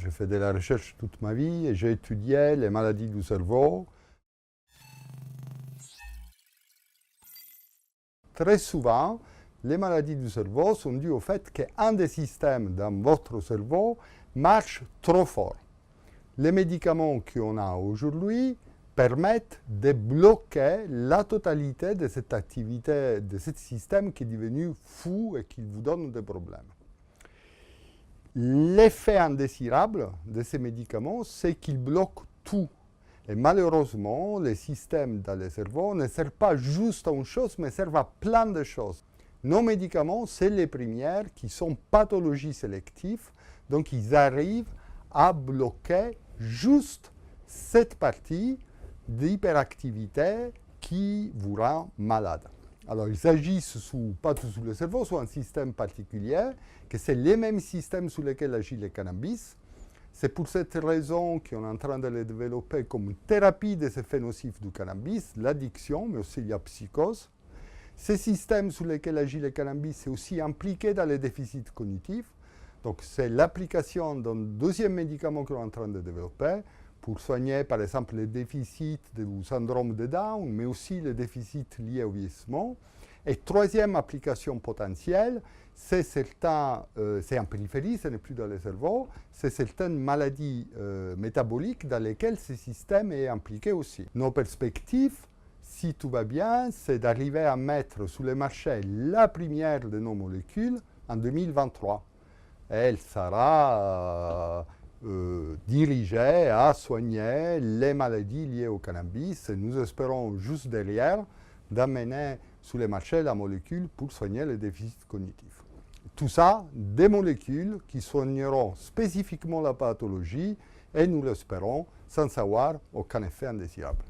J'ai fait de la recherche toute ma vie et j'ai étudié les maladies du cerveau. Très souvent, les maladies du cerveau sont dues au fait qu'un des systèmes dans votre cerveau marche trop fort. Les médicaments qu'on a aujourd'hui permettent de bloquer la totalité de cette activité, de ce système qui est devenu fou et qui vous donne des problèmes. L'effet indésirable de ces médicaments, c'est qu'ils bloquent tout. Et malheureusement, les systèmes dans le cerveau ne servent pas juste à une chose, mais servent à plein de choses. Nos médicaments, c'est les premières qui sont pathologies sélectives, donc ils arrivent à bloquer juste cette partie d'hyperactivité qui vous rend malade. Alors, ils agissent pas tous sur le cerveau, sur un système particulier, que c'est les mêmes systèmes sur lesquels agit le cannabis. C'est pour cette raison qu'on est en train de les développer comme une thérapie des effets nocifs du cannabis, l'addiction, mais aussi la psychose. Ces systèmes sur lesquels agit le cannabis sont aussi impliqués dans les déficits cognitifs. Donc, c'est l'application d'un deuxième médicament qu'on est en train de développer pour soigner, par exemple, les déficits du syndrome de Down, mais aussi les déficits liés au vieillissement. Et troisième application potentielle, c'est en périphérie, ce n'est plus dans le cerveau, c'est certaines maladies métaboliques dans lesquelles ce système est impliqué aussi. Nos perspectives, si tout va bien, c'est d'arriver à mettre sur le marché la première de nos molécules en 2023. Elle sera dirigée à soigner les maladies liées au cannabis. Et nous espérons juste derrière d'amener sur le marché la molécule pour soigner les déficits cognitifs. Tout ça, des molécules qui soigneront spécifiquement la pathologie et nous l'espérons sans avoir aucun effet indésirable.